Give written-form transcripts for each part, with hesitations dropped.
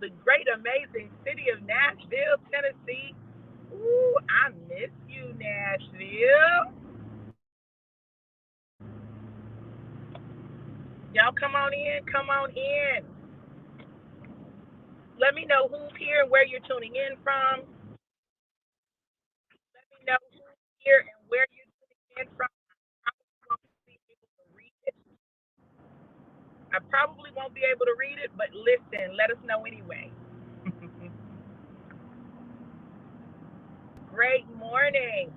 the great, amazing city of Nashville, Tennessee. Ooh, I miss you, Nashville. Y'all come on in, come on in. Let me know who's here and where you're tuning in from. Let me know who's here and where you're tuning in from. I probably won't be able to read it, but listen, let us know anyway. Great morning.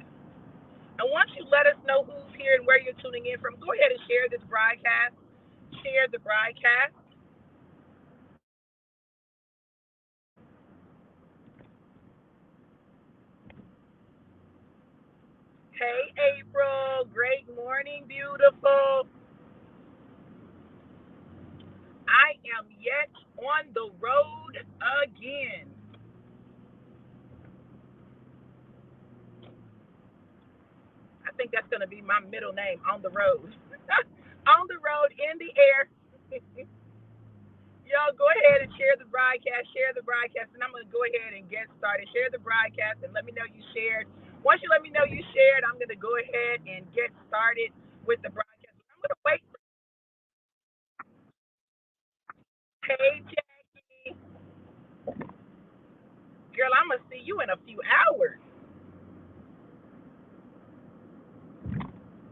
And once you let us know who's here and where you're tuning in from, go ahead and share this broadcast. Share the broadcast. Hey, April. Great morning, beautiful. I am yet on the road again. I think that's going to be my middle name, on the road. On the road, in the air. Y'all go ahead and share the broadcast, and I'm going to go ahead and get started. Share the broadcast and let me know you shared. Once you let me know you shared, I'm going to go ahead and get started with the broadcast. I'm going to wait for Hey, Jackie. Girl, I'm going to see you in a few hours.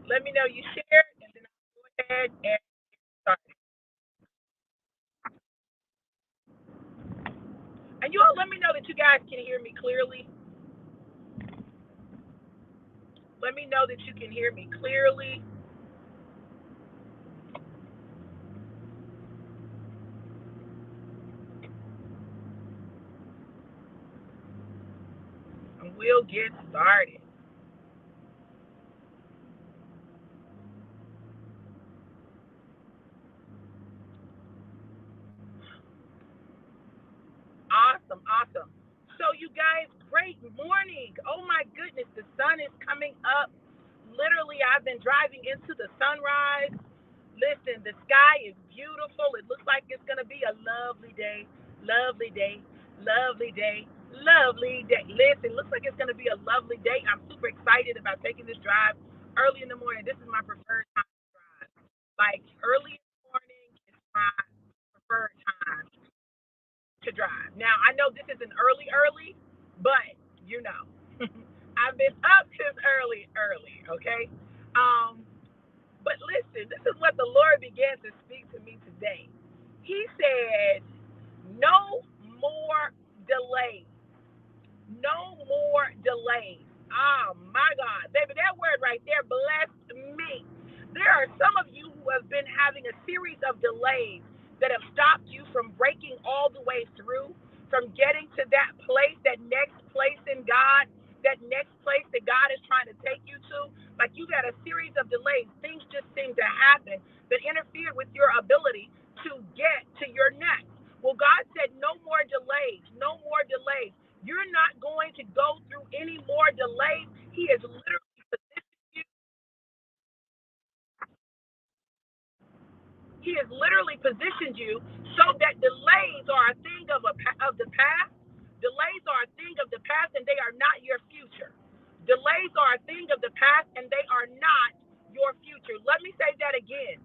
Let me know you shared, and then I'll go ahead and start. And you all let me know that you guys can hear me clearly. Let me know that you can hear me clearly. And we'll get started. Awesome, awesome. So, you guys, great morning. Oh my goodness, the sun is coming up. Literally, I've been driving into the sunrise. Listen, the sky is beautiful. It looks like it's going to be a lovely day, lovely day, lovely day, lovely day. Listen, it looks like it's going to be a lovely day. I'm super excited about taking this drive early in the morning. This is my preferred time to drive. Like early in the morning is my preferred time to drive. Now, I know this isn't early, but you know, I've been up since early, okay? Um, but listen, this is what the Lord began to speak to me today. He said, no more delays. No more delays. Oh my God. Baby, that word right there blessed me. There are some of you who have been having a series of delays that have stopped you from breaking all the way through, from getting to that place, that next place in God, that next place that God is trying to take you to. Like you got a series of delays. Things just seem to happen that interfere with your ability to get to your next. Well, God said, no more delays, no more delays. You're not going to go through any more delays. He is literally positioned you. He has literally positioned you so that delays are a thing of the past. Delays are a thing of the past, and they are not your future. Delays are a thing of the past, and they are not your future. Let me say that again.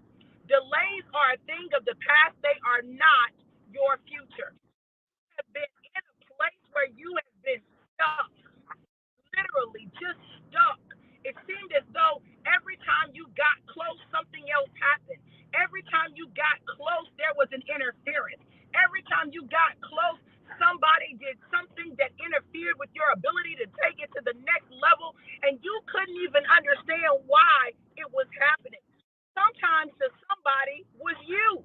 Delays are a thing of the past. They are not your future. You have been in a place where you have been stuck, literally just stuck. It seemed as though every time you got close, something else happened. Every time you got close, there was an interference. Every time you got close, somebody did something that interfered with your ability to take it to the next level, and you couldn't even understand why it was happening. Sometimes the somebody was you.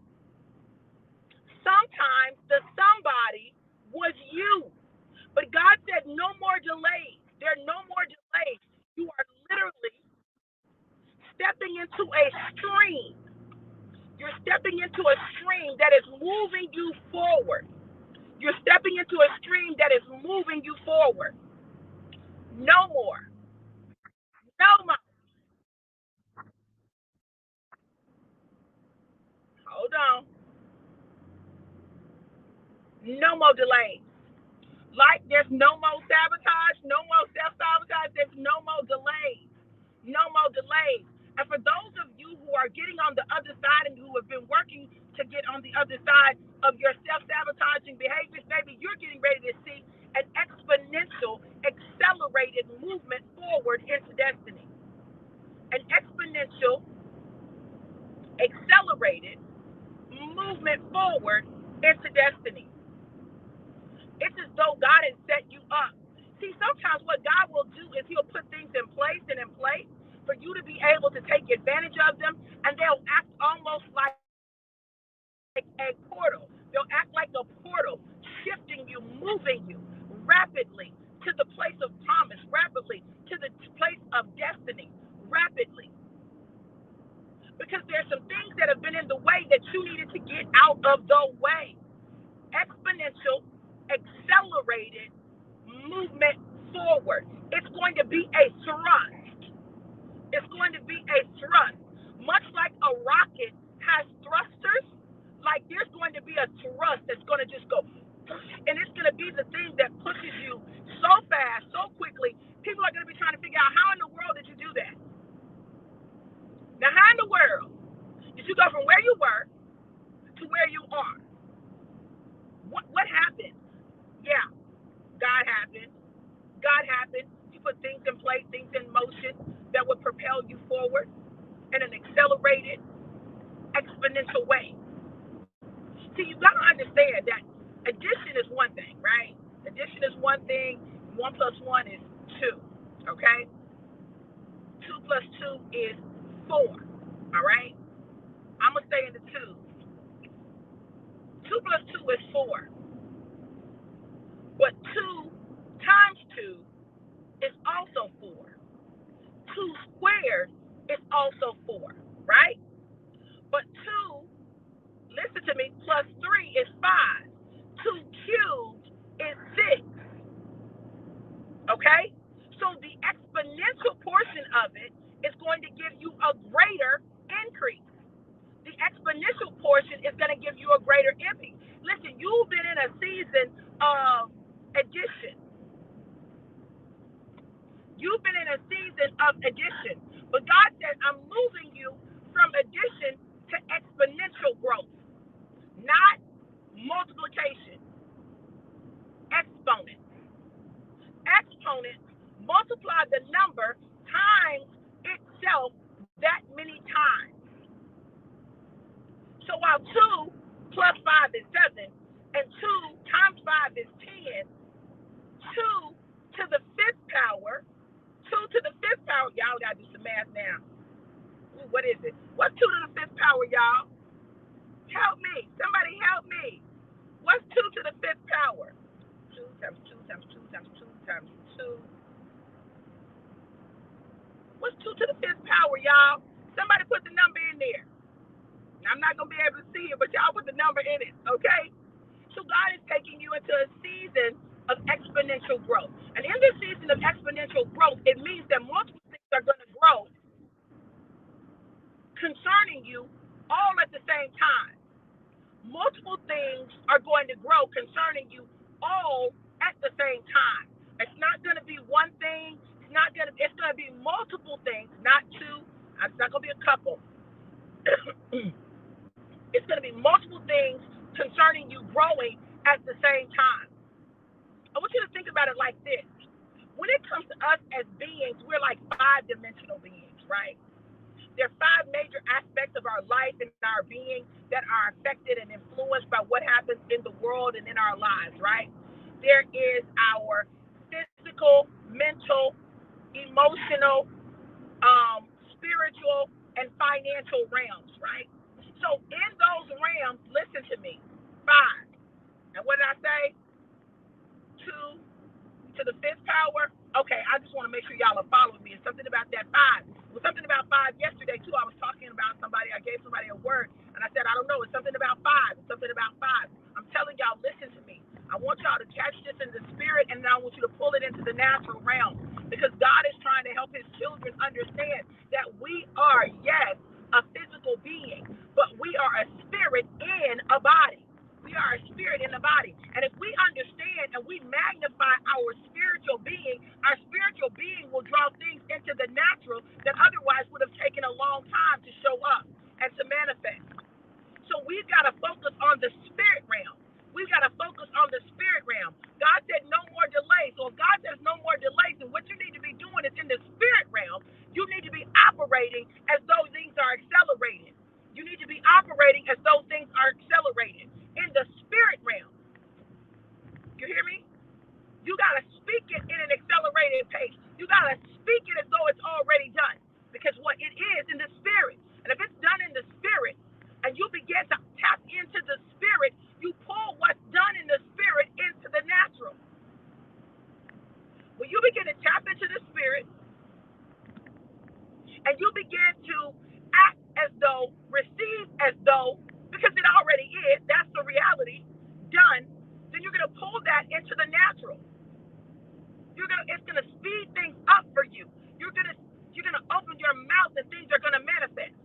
Sometimes the somebody was you. But God said, no more delays. There are no more delays. You are literally stepping into a stream. You're stepping into a stream that is moving you forward. You're stepping into a stream that is moving you forward. No more. No more. Hold on. No more delays. Like there's no more sabotage, no more self-sabotage, there's no more delays. No more delays. And for those of you who are getting on the other side and who have been working to get on the other side of your self-sabotaging behaviors, baby, you're getting ready to see an exponential, accelerated movement forward into destiny. An exponential, accelerated movement forward into destiny. It's as though God has set you up. See, sometimes what God will do is He'll put things in place and in place for you to be able to take advantage of them, and they'll act almost like a portal. They'll act like a portal, shifting you, moving you rapidly to the place of promise, rapidly to the place of destiny, rapidly. Because there's some things that have been in the way that you needed to get out of the way. Exponential, accelerated movement forward. It's going to be a thrust. It's going to be a thrust. Much like a rocket has thrusters, like there's going to be a thrust that's going to just go, and it's going to be the thing that pushes you so fast, so quickly. People are going to be trying to figure out, how in the world did you do that? Now, how in the world did you go from where you were to where you are? What happened? Yeah, God happened. God happened. He put things in place, things in motion that would propel you forward in an accelerated, exponential way. See, you got to understand that addition is one thing, right? Addition is one thing. 1 plus 1 is 2. Okay? 2 plus 2 is 4. All right? I'm going to stay in the 2s. 2 plus 2 is 4. But 2 times 2 is also 4. 2 squared is also 4, right? But 2, listen to me, plus 3 is 5. 2 cubed is 6. Okay? So the exponential portion of it is going to give you a greater increase. The exponential portion is going to give you a greater increase. Listen, you've been in a season of addition. You've been in a season of addition. But God said, I'm moving you from addition to exponential growth, not multiplication. Exponent. Exponent, multiply the number times itself that many times. So while 2 plus 5 is 7, and 2 times 5 is 10, 2 to the 5th power, 2 to the 5th power, y'all got to do some math now. Ooh, what is it? What's 2 to the 5th power, y'all? Help me. Somebody help me. What's 2 to the 5th power? 2 times 2 times 2 times 2 times 2. What's 2 to the 5th power, y'all? Somebody put the number in there. I'm not going to be able to see it, but y'all put the number in it, okay? So God is taking you into a season of exponential growth. And in this season of exponential growth, it means that multiple things are going to grow concerning you all at the same time. Multiple things are going to grow concerning you all at the same time. It's not going to be one thing. It's going to be multiple things, not two. It's not going to be a couple. It's going to be multiple things concerning you growing at the same time. I want you to think about it like this. When it comes to us as beings, we're like 5-dimensional beings, right? There are 5 major aspects of our life and our being that are affected and influenced by what happens in the world and in our lives, right? There is our physical, mental, emotional, spiritual, and financial realms, right? So in those realms, listen to me, 5. And what did I say? 2 to the 5th power. Okay, I just want to make sure y'all are following me. It's something about that 5. It was something about 5 yesterday too. I was talking about somebody. I gave somebody a word, and I said, I don't know. It's something about 5. It's something about 5. I'm telling y'all, listen to me. I want y'all to catch this in the spirit, and then I want you to pull it into the natural realm, because God is trying to help His children understand that we are, yes, a physical being, but we are a spirit in a body. We are a spirit in the body. And if we understand and we magnify our spiritual being, our spiritual being will draw things into the natural that otherwise would have taken a long time to show up and to manifest. So we've got to focus on the spirit realm. We've got to focus on the spirit realm. God said no more delays. So if God says no more delays, then what you need to be doing is in the spirit realm, you need to be operating as though things are accelerating. You need to be operating as though things are accelerating in the spirit realm. You hear me? You got to speak it in an accelerated pace. You got to speak it as though it's already done. Because what it is in the spirit. And if it's done in the spirit, and you begin to tap into the spirit, you pull what's done in the spirit into the natural. When you begin to tap into the spirit, and you begin to act as though, receive as though, because it already is, that's the reality, done, then you're going to pull that into the natural. It's going to speed things up for you. You're going to open your mouth and things are going to manifest.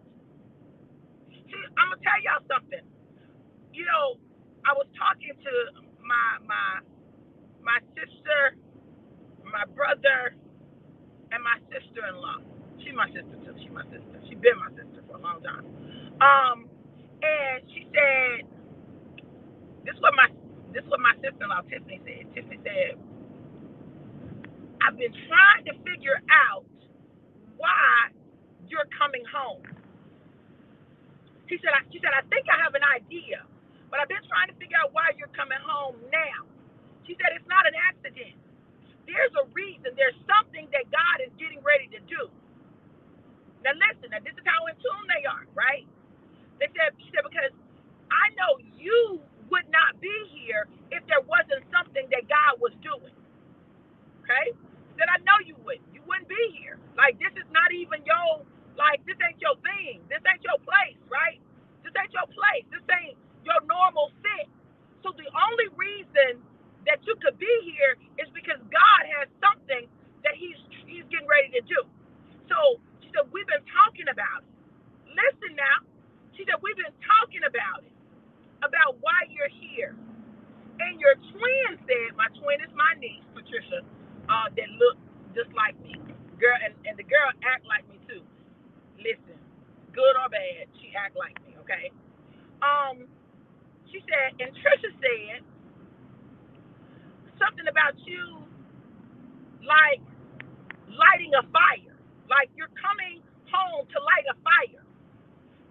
See, I'm going to tell y'all something. You know, I was talking to my sister, my brother, and my sister-in-law. She's my sister too. She's my sister. She's been my sister for a long time. And she said, this is what my sister-in-law Tiffany said. Tiffany said, I've been trying to figure out why you're coming home. She said, I think I have an idea, but I've been trying to figure out why you're coming home now. She said, it's not an accident. There's a reason. There's something that God is getting ready to do. Now listen, this is how in tune they are, right? She said, because I know you would not be here if there wasn't something that God was doing. Okay? She said, I know you wouldn't. You wouldn't be here. Like, this is not even this ain't your thing. This ain't your place, right? This ain't your place. This ain't your normal fit. So the only reason that you could be here is because God has something that He's getting ready to do. So she said, we've been talking about it. Listen now. She said, we've been talking about it, about why you're here. And your twin said, my twin is my niece, Patricia, that look just like me. Girl, and the girl act like me too. Listen, good or bad, she act like me, okay? She said, and Trisha said something about you like lighting a fire. Like you're coming home to light a fire.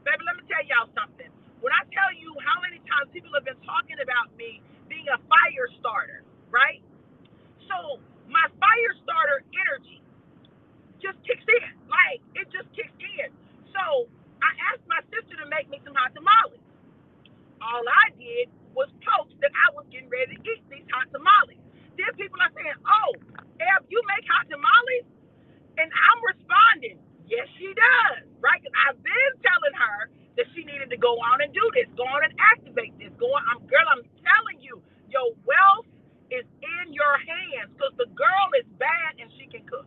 Baby, let me tell y'all something. When I tell you how many times people have been talking about me being a fire starter, right? So my fire starter energy just kicks in. Like, it just kicks in. So I asked my sister to make me some hot tamales. All I did was post that I was getting ready to eat these hot tamales. Then people are saying, oh, Eb, you make hot tamales? And I'm responding, yes, she does, right? Because I've been telling her that she needed to go on and do this, go on and activate this. I'm telling you, your wealth is in your hands because the girl is bad and she can cook.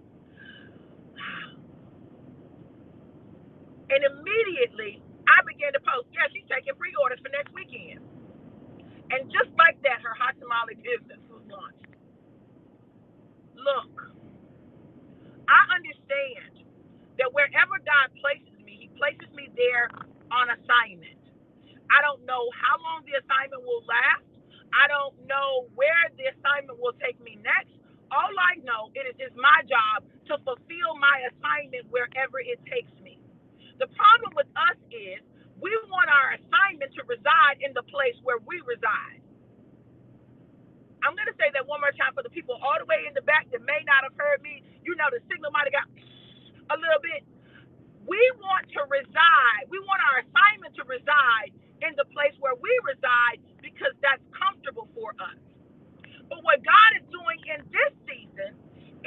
And immediately, I began to post, yeah, she's taking pre-orders for next weekend. And just like that, her hot tamale business was launched. Look, I understand that wherever God places me, He places me there on assignment. I don't know how long the assignment will last. I don't know where the assignment will take me next. All I know, it is my job to fulfill my assignment wherever it takes me. The problem with us is we want our assignment to reside in the place where we reside. I'm going to say that one more time for the people all the way in the back that may not have heard me. You know, the signal might have got a little bit. We want to reside. We want our assignment to reside in the place where we reside because that's comfortable for us. But what God is doing in this season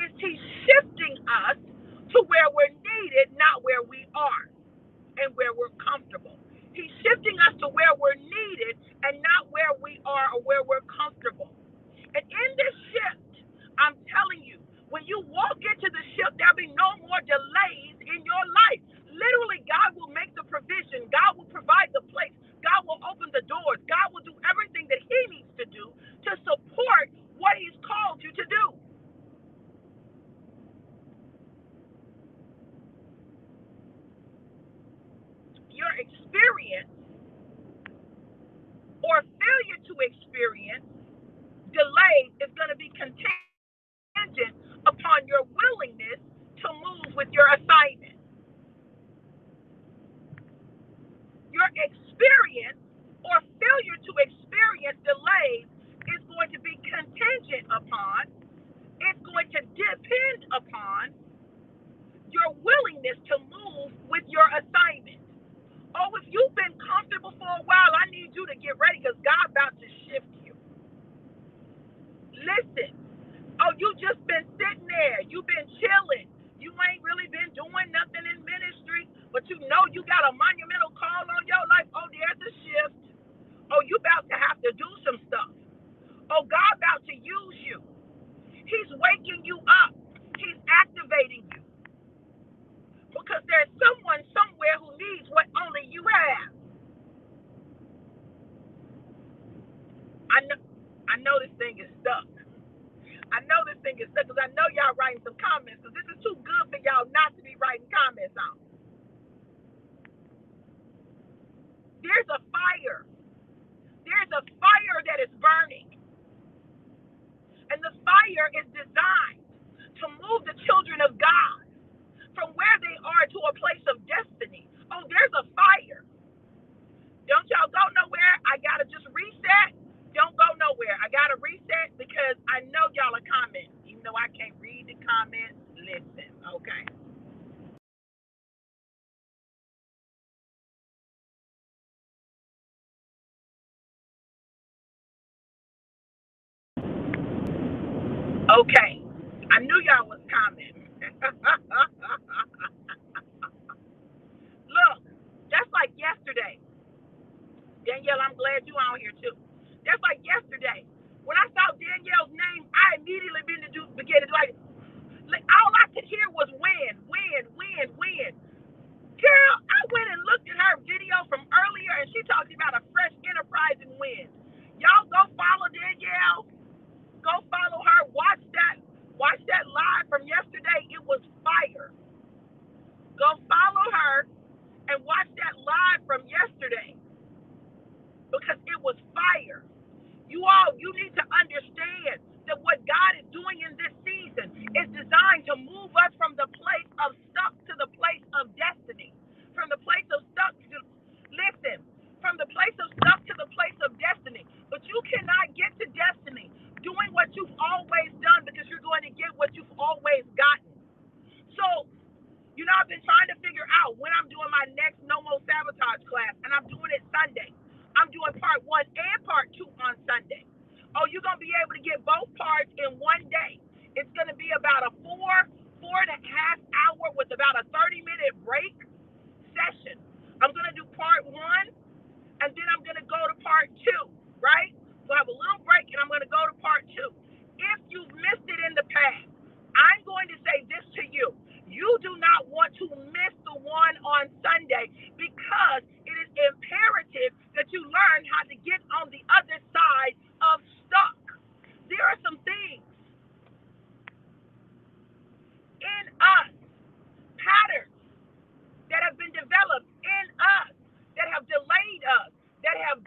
is He's shifting us to where we're needed, not where we are and where we're comfortable. He's shifting us to where we're needed and not where we are or where we're comfortable. And in this shift, I'm telling you, when you walk into the shift, there'll be no more delays in your life. Literally, God will make the provision. God will provide the place. God will open the doors. God will do everything what he's called you to do. Your experience or failure to experience delay is going to be contingent upon your willingness to move with your assignment. Your experience or failure to experience delays is going to be contingent upon, it's going to depend upon your willingness to move with your assignment. Oh, if you've been comfortable for a while, I need you to get ready because God's about to shift you. Listen. Oh, you just been sitting there. You've been chilling. You ain't really been doing nothing in ministry, but you know you got a monumental call on your life. Oh, there's a shift. Oh, you about to have to do some stuff. Oh, God about to use you. He's waking you up. He's activating you. Because there's someone somewhere who needs what only you have. I know this thing is stuck. I know this thing is stuck because I know y'all writing some comments because this is too good for y'all not to be writing comments on. There's a fire. There's a fire that is burning. And the fire is designed to move the children of God from where they are to a place of destiny. Oh, there's a fire. Don't y'all go nowhere. I got to just reset. Don't go nowhere. I got to reset because I know y'all are commenting. Even though I can't read the comments, listen, okay? Okay. I knew y'all was commenting. Look, that's like yesterday. Danielle, I'm glad you on here too. That's like yesterday. When I saw Danielle's name, I immediately began to do like all I could hear was win, win, win, win. Girl, I went and looked at her video from earlier, and she talks about a fresh enterprise and win. Y'all go follow Danielle. Go follow her. Watch that live from yesterday. It was fire. Go follow her and watch that live from yesterday because it was fire. You need to understand that what God is doing in this season is designed to move us from the place of stuck to the place of destiny. From the place of stuck to, listen, from the place of stuck to the place of destiny. But you cannot get to destiny doing what you've always done because you're going to get what you've always gotten. So, I've been trying to figure out when I'm doing my next No More Sabotage class, and I'm doing it Sunday. I'm doing part 1 and part 2 on Sunday. Oh, you're going to be able to get both parts in one day. It's going to be about a 4.5 hour with about a 30-minute break session. I'm going to do part 1, and then I'm going to go to part 2, right? So I have a little break, and I'm going to go to part 2. If you've missed it in the past, I'm going to say this to you. You do not want to miss the one on Sunday because it is imperative that you learn how to get on the other side of stuck. There are some things in us, patterns that have been developed in us, that have delayed us, that have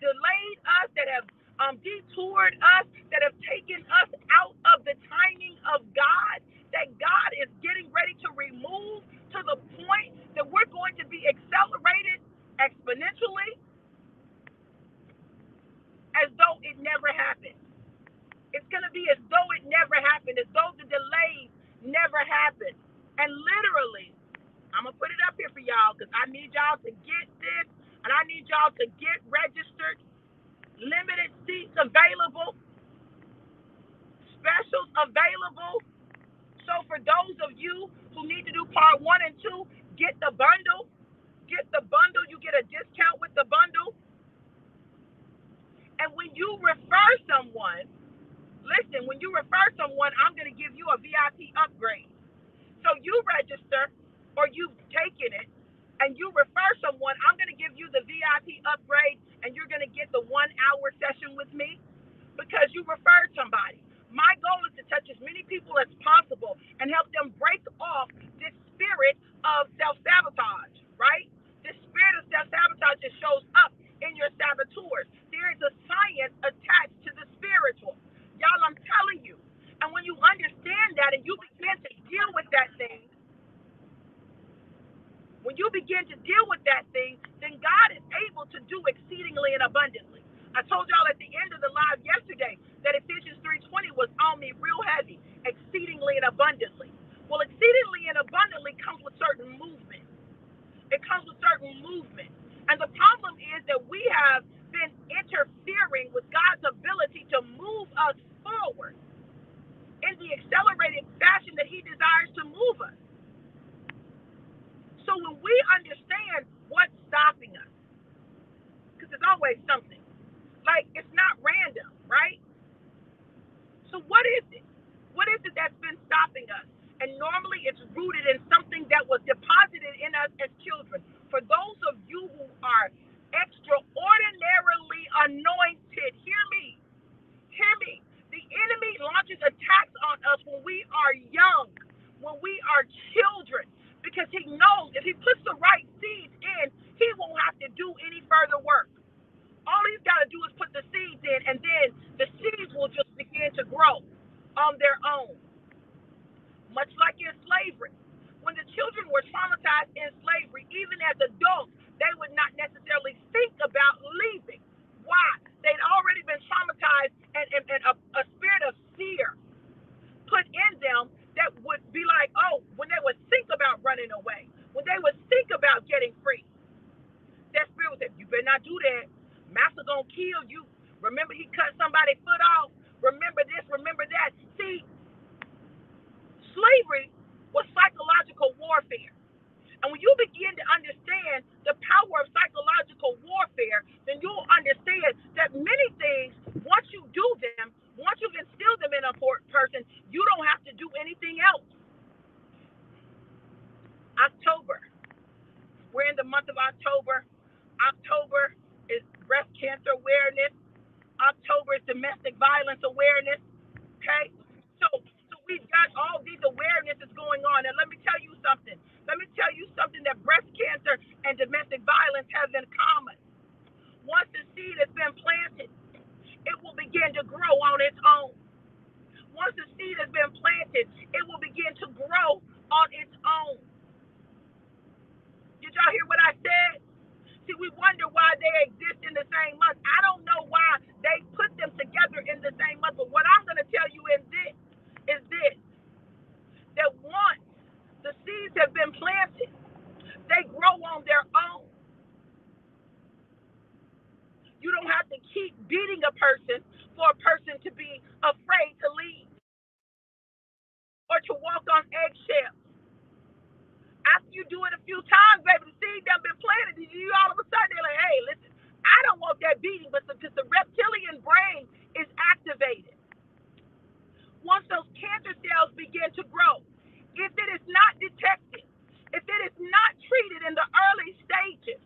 detoured us, that have taken us out of the timing of God, that God is getting ready to remove to the point that we're going to be accelerated exponentially as though it never happened. It's going to be as though it never happened, as though the delays never happened. And literally, I'm going to put it up here for y'all because I need y'all to get this and I need y'all to get registered. Limited seats available. Specials available. So for those of you who need to do part 1 and 2, get the bundle. Get the bundle. You get a discount with the bundle. And when you refer someone, listen, when you refer someone, I'm going to give you a VIP upgrade. So you register or you've taken it and you refer someone, I'm going to give you the VIP upgrade and you're going to get the 1 hour session with me because you referred somebody. My God, and you begin to deal with that thing, when you begin to deal with that thing, then God is able to do exceedingly and abundantly. I told y'all at the end of the live yesterday that Ephesians 3:20 was on me real heavy, exceedingly and abundantly. Well, exceedingly and abundantly comes with certain movement. It comes with certain movement. And the problem is that we have been interfering with God's ability to move us forward in the accelerated fashion that He desires to move us. So when we understand what's stopping us, because there's always something, like it's not random, right? So what is it? What is it that's been stopping us? And normally it's rooted in something that was deposited in us as children. For those of you who are extraordinarily anointed, hear me, hear me. The enemy launches attacks on us when we are young, when we are children, because he knows if he puts the right seeds in, he won't have to do any further work. All he's got to do is put the seeds in, and then the seeds will just begin to grow on their own. Much like in slavery. When the children were traumatized in slavery, even as adults, they would not necessarily think about leaving. Why? They'd already been traumatized, and a spirit of fear put in them that would be like, oh, when they would think about running away, when they would think about getting free, that spirit would say, you better not do that. Master gonna kill you. Remember he cut somebody's foot off. Remember this, remember that. See, slavery was psychological warfare. And when you begin to understand the power of psychological warfare, then you'll understand that many things, once you do them, once you've instilled them in a person, you don't have to do anything else. October. We're in the month of October. October is breast cancer awareness. October is domestic violence awareness. Okay? So we've got all these awarenesses going on. And let me tell you something. Let me tell you something that breast cancer and domestic violence have in common. Once the seed has been planted, it will begin to grow on its own. Once the seed has been planted, it will begin to grow on its own. Did y'all hear what I said? See, we wonder why they exist in the same month. I don't know why they put them together in the same month, but what I'm going to tell you is this, that once the seeds have been planted, they grow on their own. You don't have to keep beating a person for a person to be afraid to leave or to walk on eggshells. After you do it a few times, baby, the seed done been planted, you all of a sudden they're like, hey, listen, I don't want that beating, but because the reptilian brain is activated. Once those cancer cells begin to grow, if it is not detected, if it is not treated in the early stages,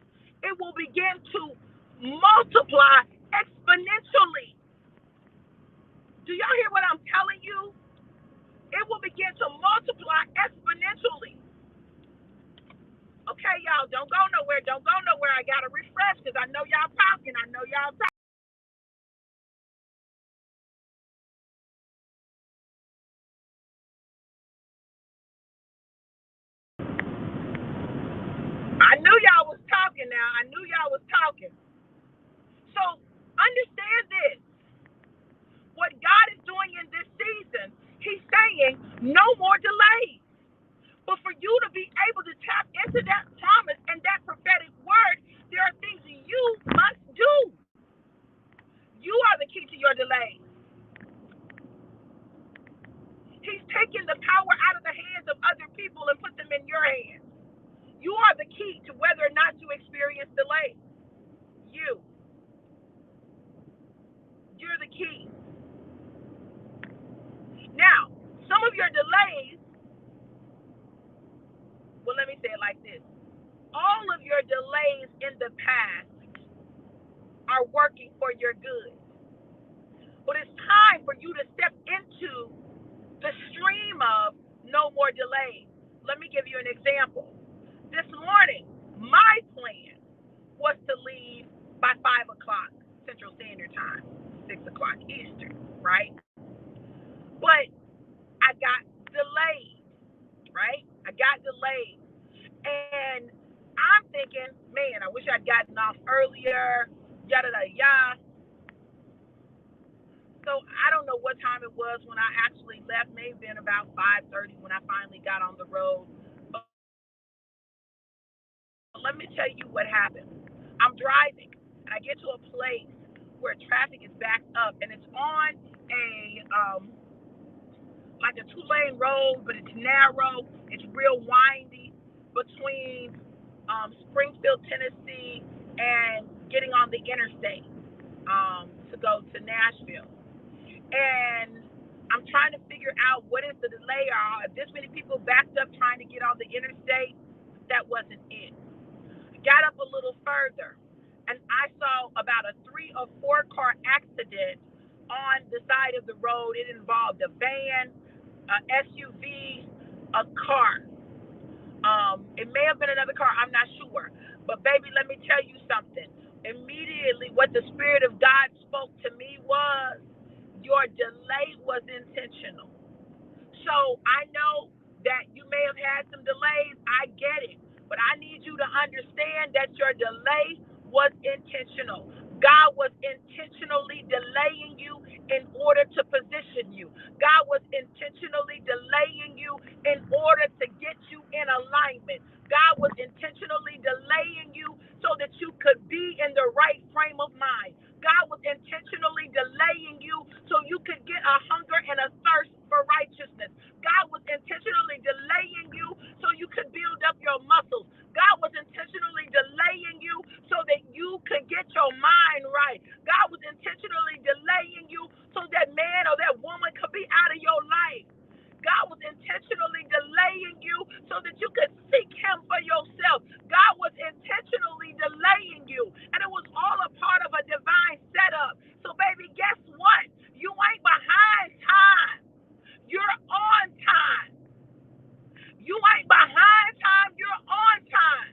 it will begin to multiply exponentially. Do y'all hear what I'm telling you? It will begin to multiply exponentially. Okay, y'all, don't go nowhere. Don't go nowhere. I got to refresh because I know y'all talking. I know y'all talking. I knew y'all was talking now. I knew y'all was talking. So understand this. What God is doing in this season, he's saying no more delays. But for you to be able to tap into that promise and that prophetic word, there are things you must do. You are the key to your delay. He's taken the power out of the hands of other people and put them in your hands. You are the key to whether or not you experience delay. You're the key. Now, some of your delays, well, let me say it like this. All of your delays in the past are working for your good. But it's time for you to step into the stream of no more delays. Let me give you an example. This morning, my plan was to leave by 5 o'clock Central Standard Time, 6 o'clock Eastern, right? But I got wish I'd gotten off earlier, yada yada yada. So I don't know what time it was when I actually left. Maybe been about 5:30 when I finally got on the road. But let me tell you what happened. I'm driving and I get to a place where traffic is backed up and it's on a like a 2-lane road, but it's narrow. It's real windy between Springfield, Tennessee, and getting on the interstate to go to Nashville. And I'm trying to figure out what is the delay. Are this many people backed up trying to get on the interstate? That wasn't it. Got up a little further, and I saw about a 3 or 4 car accident on the side of the road. It involved a van, a SUV, a car. It may have been another car, I'm not sure. But baby, let me tell you something. Immediately, what the Spirit of God spoke to me was, your delay was intentional. So I know that you may have had some delays. I get it. But I need you to understand that your delay was intentional. God was intentionally delaying you in order to position you. God was intentionally delaying you in order to get you in alignment. God was intentionally delaying you so that you could be in the right frame of mind. God was intentionally delaying you so you could get a hunger and a thirst for righteousness. God was intentionally delaying you so you could build up your muscles. God was intentionally delaying you so that you could get your mind right. God was intentionally delaying you so that man or that woman could be out of your life. God was intentionally delaying you so that you could seek him for yourself. God was intentionally delaying you. And it was all a part of a divine setup. So baby, guess what? You ain't behind time. You're on time. You ain't behind time. You're on time.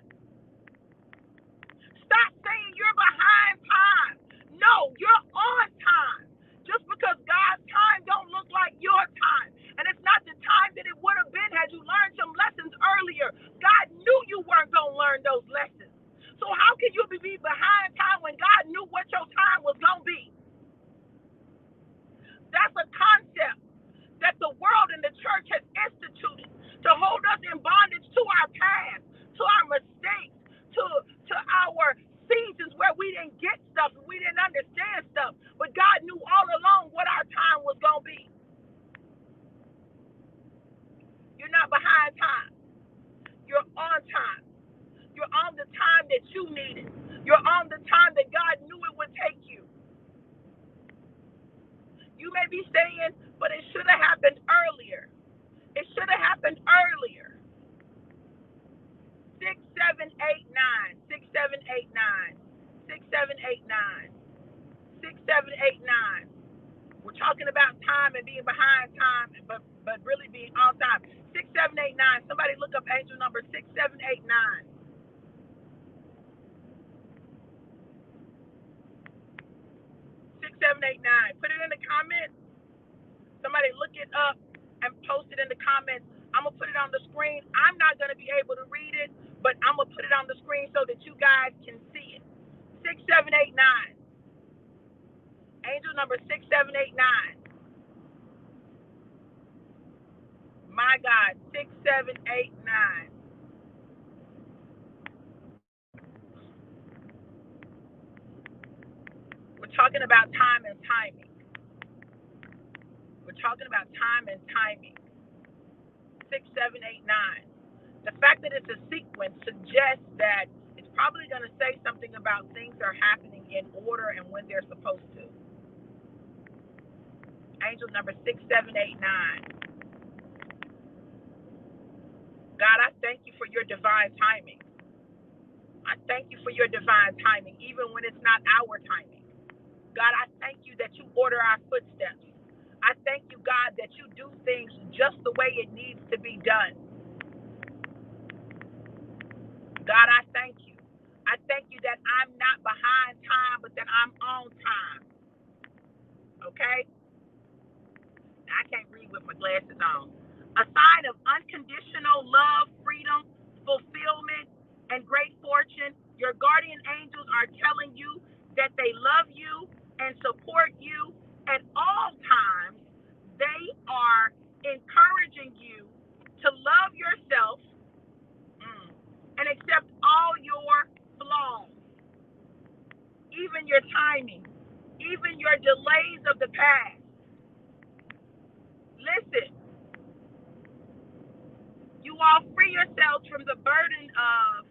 Stop saying you're behind time. No, you're on time. Just because God's time don't look like your time. And it's not the time that it would have been had you learned some lessons earlier. God knew you weren't going to learn those lessons. So how can you be behind time when God knew what your time was going to be? That's a concept that the world and the church has instituted to hold us in bondage to our past, to our mistakes, to our seasons where we didn't get stuff and we didn't understand stuff. But God knew all along what our time was going to be. You're not behind time. You're on time. You're on the time that you needed. You're on the time that God knew it would take you. You may be saying, but it should have happened earlier. It should have happened earlier. 6789, 6789, 6789, 6789. We're talking about time and being behind time, but really being on time. 6789. Somebody look up angel number 6789. 6789. Put it in the comments. Somebody look it up and post it in the comments. I'm going to put it on the screen. I'm not going to be able to read it, but I'm going to put it on the screen so that you guys can see it. 6789. Angel number 6789. My God, 6789. We're talking about time and timing. We're talking about time and timing. 6789. The fact that it's a sequence suggests that it's probably going to say something about things are happening in order and when they're supposed to. Angel number 6789. God, I thank you for your divine timing. I thank you for your divine timing, even when it's not our timing. God, I thank you that you order our footsteps. I thank you, God, that you do things just the way it needs to be done. God, I thank you. I thank you that I'm not behind time, but that I'm on time. Okay? I can't read with my glasses on. A sign of unconditional love, freedom, fulfillment, and great fortune Your guardian angels are telling you that they love you and support you at all times. They are encouraging you to love yourself and accept all your flaws, even your timing, even your delays of the past. Listen, you all free yourselves from the burden of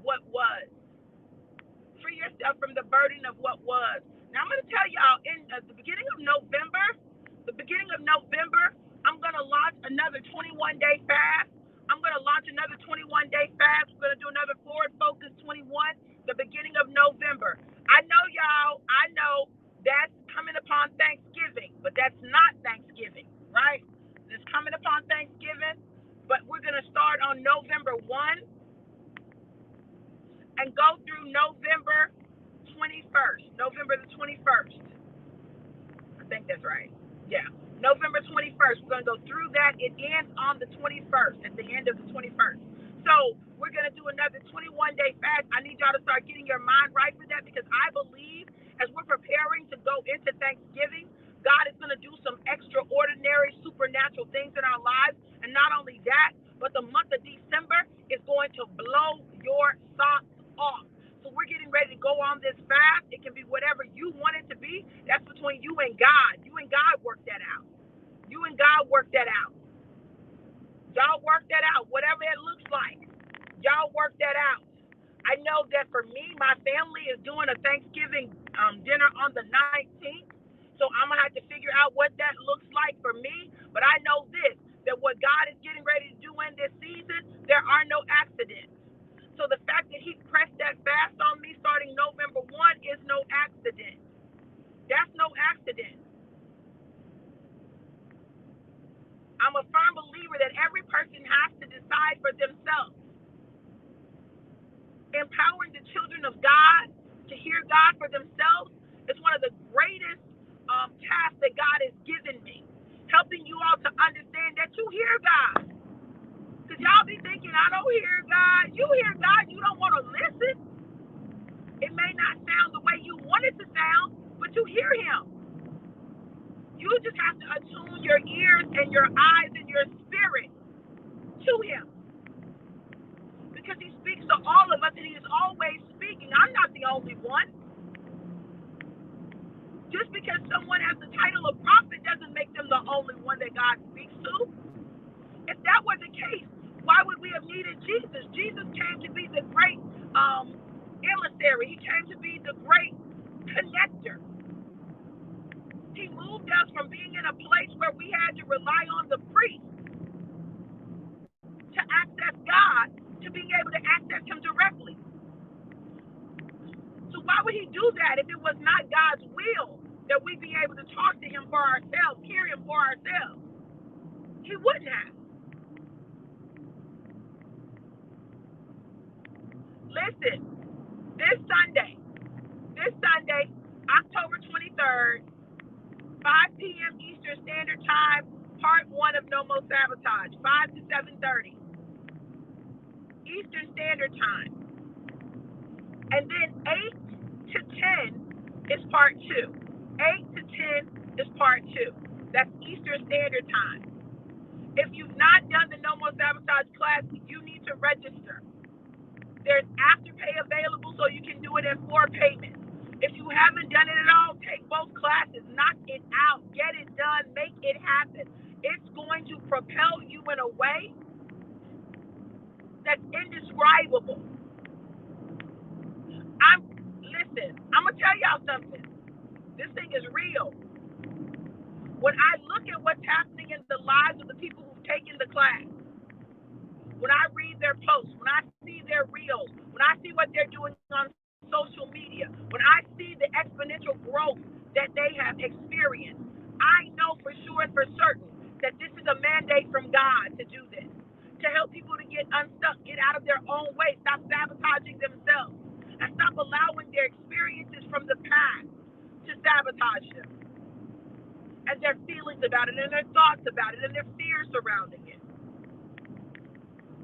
what was. Free yourself from the burden of what was. Now I'm going to tell y'all in the beginning of November, I'm going to launch another 21-day fast. I'm going to launch another 21-day fast. We're going to do another Forward Focus 21, the beginning of November. I know y'all, that's coming upon Thanksgiving, but that's not Thanksgiving, right? It's coming upon Thanksgiving, but we're going to start on November 1 and go through November 21st, November the 21st. I think that's right. Yeah, November 21st. We're going to go through that. It ends on the 21st, at the end of the 21st. So we're going to do another 21-day fast. I need y'all to start getting your mind right for that, because I believe as we're preparing to go into Thanksgiving, God is going to do some extraordinary, supernatural things in our lives. And not only that, but the month of December is going to blow your socks off. So we're getting ready to go on this fast. It can be whatever you want it to be. That's between you and God. You and God work that out. You and God work that out. Y'all work that out, whatever it looks like. Y'all work that out. I know that for me, my family is doing a Thanksgiving dinner on the 19th. So I'm going to have to figure out what that looks like for me. But I know this, that what God is getting ready to do in this season, there are no accidents. So the fact that he pressed that fast on me starting November 1 is no accident. That's no accident. I'm a firm believer that every person has to decide for themselves. Empowering the children of God to hear God for themselves is one of the greatest tasks that God has given me. Helping you all to understand that you hear God. Because y'all be thinking, I don't hear God. You hear God, you don't want to listen. It may not sound the way you want it to sound, but you hear him. You just have to attune your ears and your eyes and your spirit to him. Because he speaks to all of us, and he is always speaking. I'm not the only one. Just because someone has the title of prophet doesn't make them the only one that God speaks to. If that were the case, why would we have needed Jesus? Jesus came to be the great emissary. He came to be the great connector. He moved us from being in a place where we had to rely on the priest to access God, to being able to access him directly. So why would he do that if it was not God's will that we be able to talk to him for ourselves, hear him for ourselves? He wouldn't have. Listen, this Sunday, October 23rd, 5 p.m. Eastern Standard Time, part 1 of No More Sabotage, 5 to 7:30 Eastern Standard Time. And then 8 to 10 is part 2. 8 to 10 is part 2. That's Eastern Standard Time. If you've not done the No More Sabotage class, you need to register. There's Afterpay available, so you can do it in 4 payments. If you haven't done it at all, take both classes, knock it out, get it done, make it happen. It's going to propel you in a way that's indescribable. Listen, I'm going to tell y'all something. This thing is real. When I look at what's happening in the lives of the people who've taken the class, when I read their posts, when I see their reels, when I see what they're doing on social media, when I see the exponential growth that they have experienced, I know for sure and for certain that this is a mandate from God to do this, to help people to get unstuck, get out of their own way, stop sabotaging themselves, and stop allowing their experiences from the past to sabotage them, and their feelings about it, and their thoughts about it, and their fears surrounding it.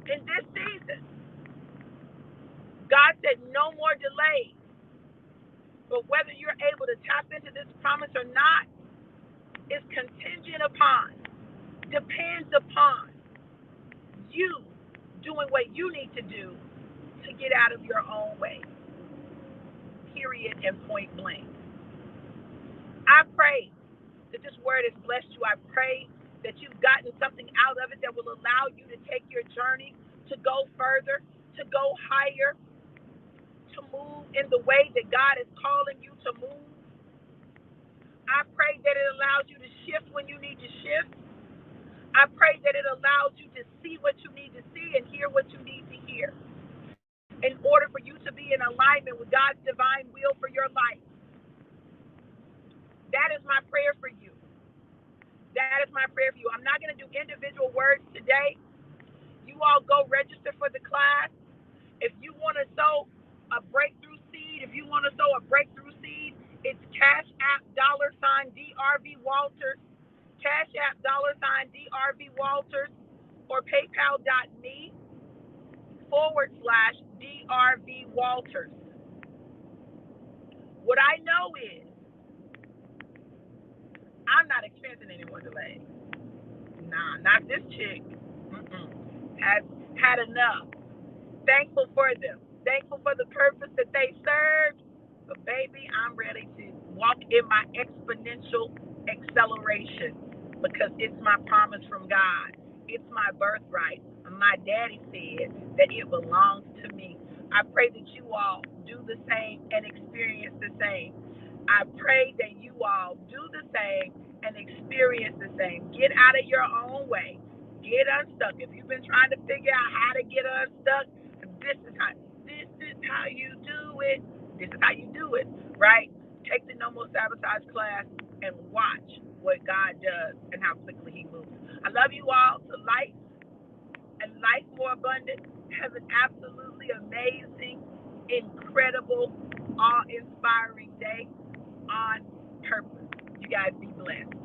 In this season, God said no more delays. But whether you're able to tap into this promise or not is contingent upon, depends upon you doing what you need to do to get out of your own way. Period and point blank. I pray that this word has blessed you. I pray that you've gotten something out of it that will allow you to take your journey to go further, to go higher, to move in the way that God is calling you to move. I pray that it allows you to shift when you need to shift. I pray that it allows you to see what you need to see and hear what you need to hear in order for you to be in alignment with God's divine will for your life. That is my prayer for you. That is my prayer for you. I'm not going to do individual words today. You all go register for the class. If you want to sow a breakthrough seed, if you want to sow a breakthrough seed, it's Cash App $DRV Walters, Cash App $DRV Walters, or PayPal.me/DRV Walters. What I know is I'm not experiencing any more delays. Nah, not this chick. Has had enough. Thankful for them. Thankful for the purpose that they served. But baby, I'm ready to walk in my exponential acceleration because it's my promise from God. It's my birthright. My daddy said that it belongs to me. I pray that you all do the same and experience the same. I pray that you all do the same and experience the same. Get out of your own way. Get unstuck. If you've been trying to figure out how to get unstuck, this is how you do it. This is how you do it, right? Take the No More Sabotage class and watch what God does and how quickly He moves. I love you all to life and life more abundant. Have an absolutely amazing, incredible, awe-inspiring day on purpose. You guys be blessed.